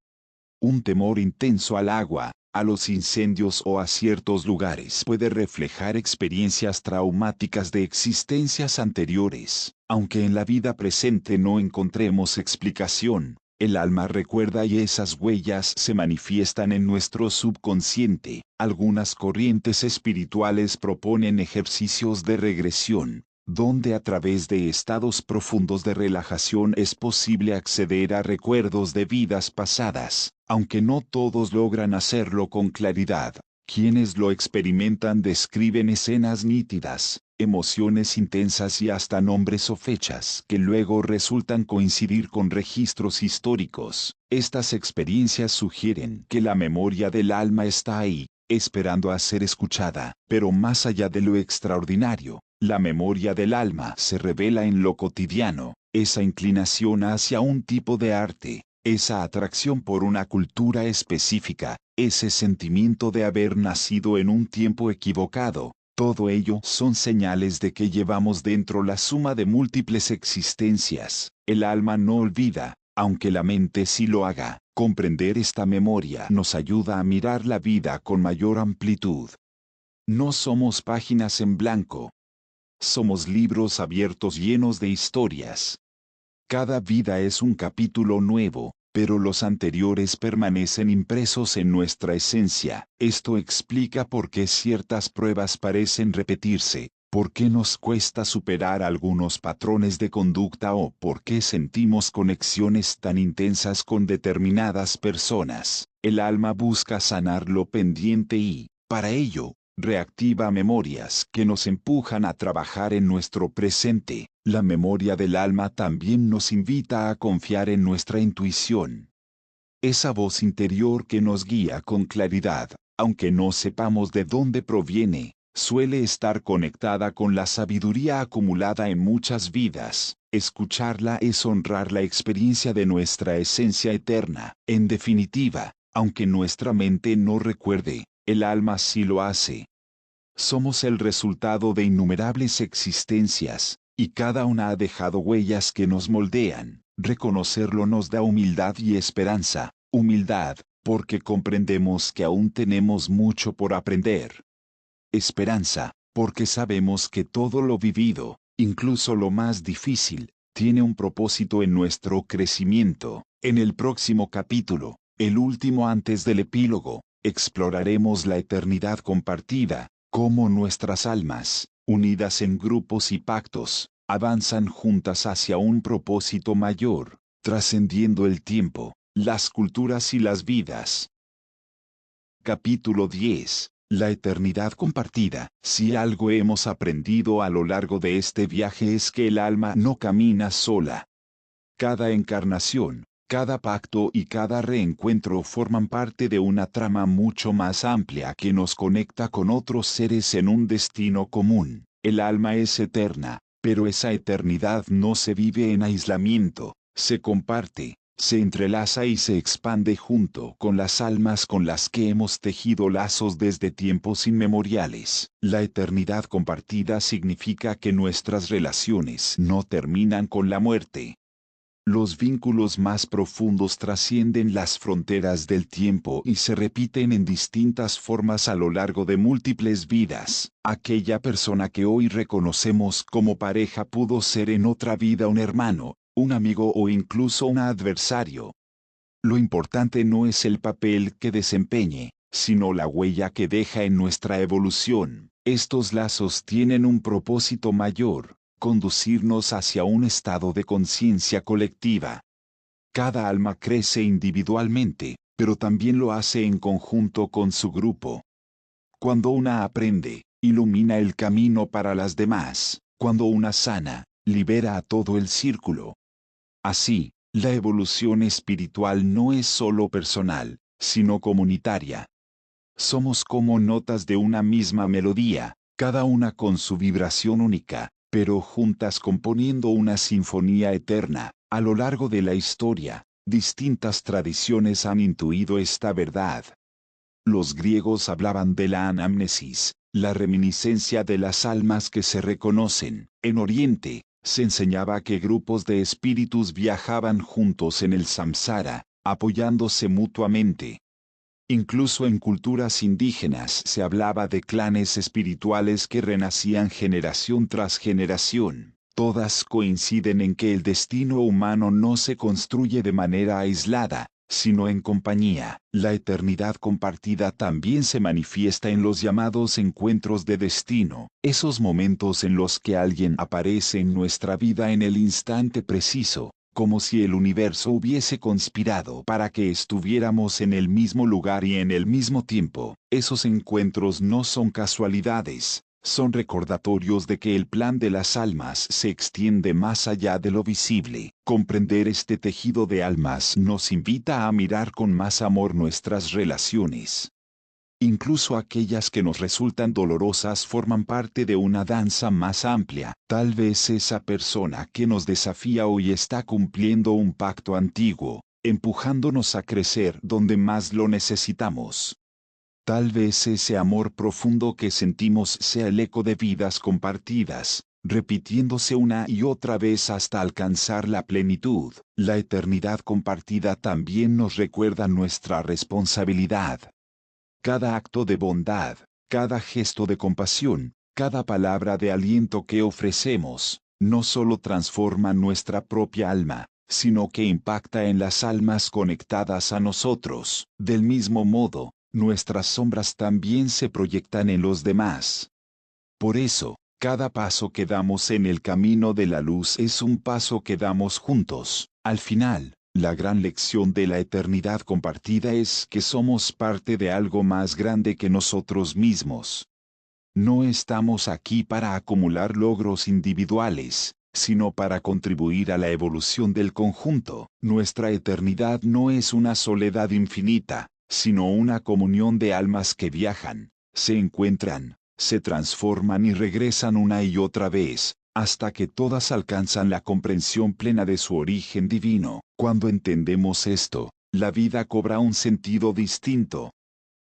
Un temor intenso al agua, a los incendios o a ciertos lugares puede reflejar experiencias traumáticas de existencias anteriores. Aunque en la vida presente no encontremos explicación, el alma recuerda y esas huellas se manifiestan en nuestro subconsciente. Algunas corrientes espirituales proponen ejercicios de regresión, donde a través de estados profundos de relajación es posible acceder a recuerdos de vidas pasadas, aunque no todos logran hacerlo con claridad. Quienes lo experimentan describen escenas nítidas, emociones intensas y hasta nombres o fechas que luego resultan coincidir con registros históricos. Estas experiencias sugieren que la memoria del alma está ahí, esperando a ser escuchada, pero más allá de lo extraordinario, la memoria del alma se revela en lo cotidiano, esa inclinación hacia un tipo de arte, esa atracción por una cultura específica, ese sentimiento de haber nacido en un tiempo equivocado. Todo ello son señales de que llevamos dentro la suma de múltiples existencias. El alma no olvida, aunque la mente sí lo haga. Comprender esta memoria nos ayuda a mirar la vida con mayor amplitud. No somos páginas en blanco. Somos libros abiertos llenos de historias. Cada vida es un capítulo nuevo, pero los anteriores permanecen impresos en nuestra esencia. Esto explica por qué ciertas pruebas parecen repetirse, por qué nos cuesta superar algunos patrones de conducta o por qué sentimos conexiones tan intensas con determinadas personas. El alma busca sanar lo pendiente y, para ello, reactiva memorias que nos empujan a trabajar en nuestro presente. La memoria del alma también nos invita a confiar en nuestra intuición. Esa voz interior que nos guía con claridad, aunque no sepamos de dónde proviene, suele estar conectada con la sabiduría acumulada en muchas vidas. Escucharla es honrar la experiencia de nuestra esencia eterna. En definitiva, aunque nuestra mente no recuerde, el alma sí lo hace. Somos el resultado de innumerables existencias, y cada una ha dejado huellas que nos moldean. Reconocerlo nos da humildad y esperanza. Humildad, porque comprendemos que aún tenemos mucho por aprender. Esperanza, porque sabemos que todo lo vivido, incluso lo más difícil, tiene un propósito en nuestro crecimiento. En el próximo capítulo, el último antes del epílogo, exploraremos la eternidad compartida, cómo nuestras almas, unidas en grupos y pactos, avanzan juntas hacia un propósito mayor, trascendiendo el tiempo, las culturas y las vidas. Capítulo 10. La eternidad compartida. Si algo hemos aprendido a lo largo de este viaje es que el alma no camina sola. Cada encarnación, cada pacto y cada reencuentro forman parte de una trama mucho más amplia que nos conecta con otros seres en un destino común. El alma es eterna, pero esa eternidad no se vive en aislamiento, se comparte, se entrelaza y se expande junto con las almas con las que hemos tejido lazos desde tiempos inmemoriales. La eternidad compartida significa que nuestras relaciones no terminan con la muerte. Los vínculos más profundos trascienden las fronteras del tiempo y se repiten en distintas formas a lo largo de múltiples vidas. Aquella persona que hoy reconocemos como pareja pudo ser en otra vida un hermano, un amigo o incluso un adversario. Lo importante no es el papel que desempeñe, sino la huella que deja en nuestra evolución. Estos lazos tienen un propósito mayor: conducirnos hacia un estado de conciencia colectiva. Cada alma crece individualmente, pero también lo hace en conjunto con su grupo. Cuando una aprende, ilumina el camino para las demás. Cuando una sana, libera a todo el círculo. Así, la evolución espiritual no es solo personal, sino comunitaria. Somos como notas de una misma melodía, cada una con su vibración única, pero juntas componiendo una sinfonía eterna. A lo largo de la historia, distintas tradiciones han intuido esta verdad. Los griegos hablaban de la anamnesis, la reminiscencia de las almas que se reconocen. En Oriente, Se enseñaba que grupos de espíritus viajaban juntos en el samsara, apoyándose mutuamente. Incluso en culturas indígenas se hablaba de clanes espirituales que renacían generación tras generación. Todas coinciden en que el destino humano no se construye de manera aislada, sino en compañía. La eternidad compartida también se manifiesta en los llamados encuentros de destino, esos momentos en los que alguien aparece en nuestra vida en el instante preciso, como si el universo hubiese conspirado para que estuviéramos en el mismo lugar y en el mismo tiempo. Esos encuentros no son casualidades, son recordatorios de que el plan de las almas se extiende más allá de lo visible. Comprender este tejido de almas nos invita a mirar con más amor nuestras relaciones. Incluso aquellas que nos resultan dolorosas forman parte de una danza más amplia. Tal vez esa persona que nos desafía hoy está cumpliendo un pacto antiguo, empujándonos a crecer donde más lo necesitamos. Tal vez ese amor profundo que sentimos sea el eco de vidas compartidas, repitiéndose una y otra vez hasta alcanzar la plenitud. La eternidad compartida también nos recuerda nuestra responsabilidad. Cada acto de bondad, cada gesto de compasión, cada palabra de aliento que ofrecemos, no solo transforma nuestra propia alma, sino que impacta en las almas conectadas a nosotros. Del mismo modo, nuestras sombras también se proyectan en los demás. Por eso, cada paso que damos en el camino de la luz es un paso que damos juntos. Al final, la gran lección de la eternidad compartida es que somos parte de algo más grande que nosotros mismos. No estamos aquí para acumular logros individuales, sino para contribuir a la evolución del conjunto. Nuestra eternidad no es una soledad infinita, sino una comunión de almas que viajan, se encuentran, se transforman y regresan una y otra vez, hasta que todas alcanzan la comprensión plena de su origen divino. Cuando entendemos esto, la vida cobra un sentido distinto.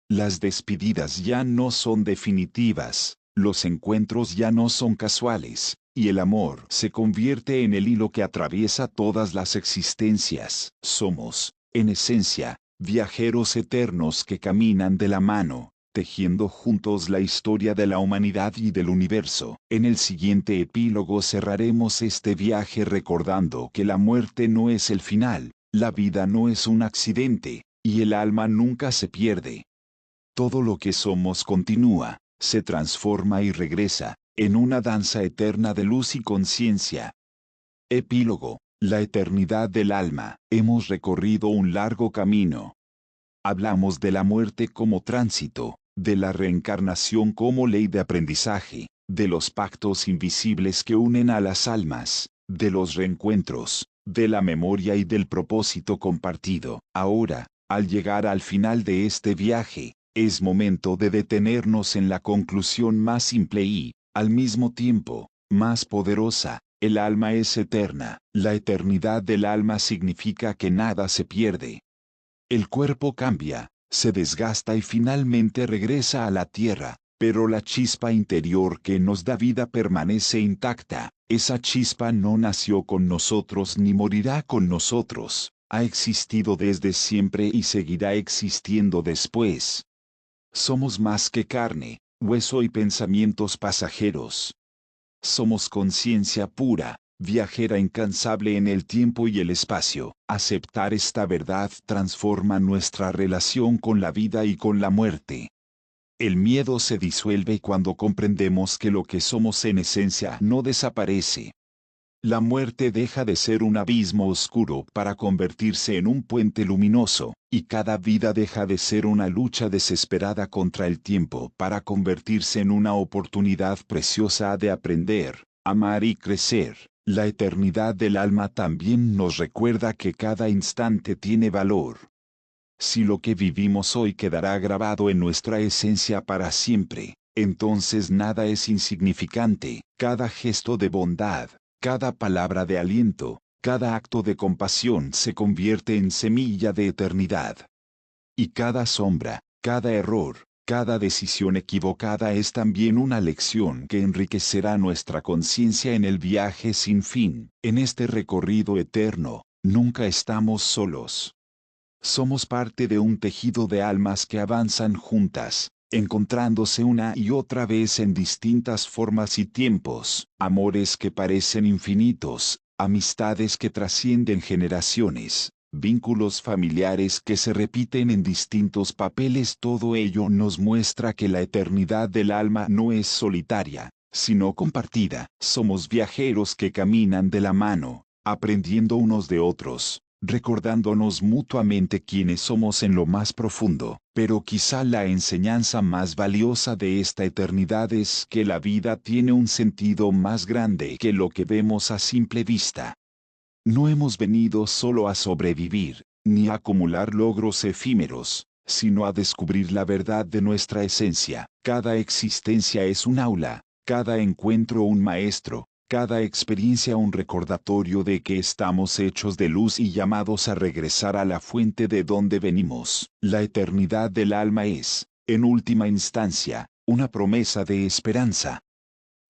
Las despedidas ya no son definitivas, los encuentros ya no son casuales, y el amor se convierte en el hilo que atraviesa todas las existencias. Somos, en esencia, viajeros eternos que caminan de la mano, tejiendo juntos la historia de la humanidad y del universo. En el siguiente epílogo cerraremos este viaje recordando que la muerte no es el final, la vida no es un accidente, y el alma nunca se pierde. Todo lo que somos continúa, se transforma y regresa, en una danza eterna de luz y conciencia. Epílogo. La eternidad del alma. Hemos recorrido un largo camino. Hablamos de la muerte como tránsito, de la reencarnación como ley de aprendizaje, de los pactos invisibles que unen a las almas, de los reencuentros, de la memoria y del propósito compartido. Ahora, al llegar al final de este viaje, es momento de detenernos en la conclusión más simple y, al mismo tiempo, más poderosa. El alma es eterna. La eternidad del alma significa que nada se pierde. El cuerpo cambia, se desgasta y finalmente regresa a la tierra, pero la chispa interior que nos da vida permanece intacta. Esa chispa no nació con nosotros ni morirá con nosotros. Ha existido desde siempre y seguirá existiendo después. Somos más que carne, hueso y pensamientos pasajeros. Somos conciencia pura, viajera incansable en el tiempo y el espacio. Aceptar esta verdad transforma nuestra relación con la vida y con la muerte. El miedo se disuelve cuando comprendemos que lo que somos en esencia no desaparece. La muerte deja de ser un abismo oscuro para convertirse en un puente luminoso, y cada vida deja de ser una lucha desesperada contra el tiempo para convertirse en una oportunidad preciosa de aprender, amar y crecer. La eternidad del alma también nos recuerda que cada instante tiene valor. Si lo que vivimos hoy quedará grabado en nuestra esencia para siempre, entonces nada es insignificante. Cada gesto de bondad, cada palabra de aliento, cada acto de compasión se convierte en semilla de eternidad. Y cada sombra, cada error, Cada decisión equivocada es también una lección que enriquecerá nuestra conciencia en el viaje sin fin. En este recorrido eterno, nunca estamos solos. Somos parte de un tejido de almas que avanzan juntas, encontrándose una y otra vez en distintas formas y tiempos, amores que parecen infinitos, amistades que trascienden generaciones, vínculos familiares que se repiten en distintos papeles. Todo ello nos muestra que la eternidad del alma no es solitaria, sino compartida. Somos viajeros que caminan de la mano, aprendiendo unos de otros, recordándonos mutuamente quiénes somos en lo más profundo. Pero quizá la enseñanza más valiosa de esta eternidad es que la vida tiene un sentido más grande que lo que vemos a simple vista. No hemos venido solo a sobrevivir, ni a acumular logros efímeros, sino a descubrir la verdad de nuestra esencia. Cada existencia es un aula, cada encuentro un maestro, cada experiencia un recordatorio de que estamos hechos de luz y llamados a regresar a la fuente de donde venimos. La eternidad del alma es, en última instancia, una promesa de esperanza.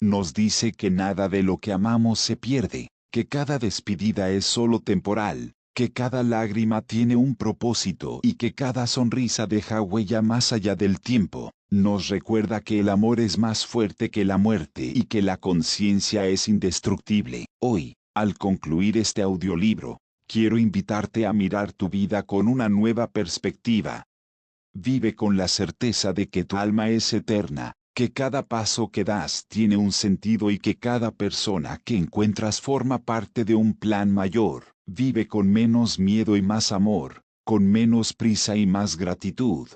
Nos dice que nada de lo que amamos se pierde, que cada despedida es solo temporal, que cada lágrima tiene un propósito y que cada sonrisa deja huella más allá del tiempo. Nos recuerda que el amor es más fuerte que la muerte y que la conciencia es indestructible. Hoy, al concluir este audiolibro, quiero invitarte a mirar tu vida con una nueva perspectiva. Vive con la certeza de que tu alma es eterna, que cada paso que das tiene un sentido y que cada persona que encuentras forma parte de un plan mayor. Vive con menos miedo y más amor, con menos prisa y más gratitud.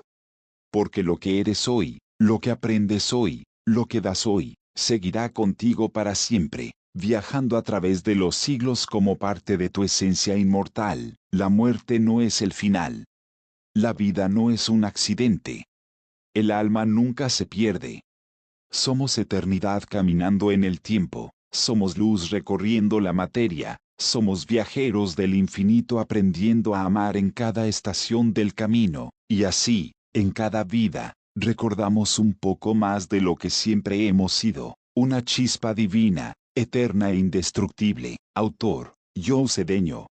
Porque lo que eres hoy, lo que aprendes hoy, lo que das hoy, seguirá contigo para siempre, viajando a través de los siglos como parte de tu esencia inmortal. La muerte no es el final. La vida no es un accidente. El alma nunca se pierde. Somos eternidad caminando en el tiempo, somos luz recorriendo la materia, somos viajeros del infinito aprendiendo a amar en cada estación del camino, y así, en cada vida, recordamos un poco más de lo que siempre hemos sido, una chispa divina, eterna e indestructible. Autor: Joe Cedeño.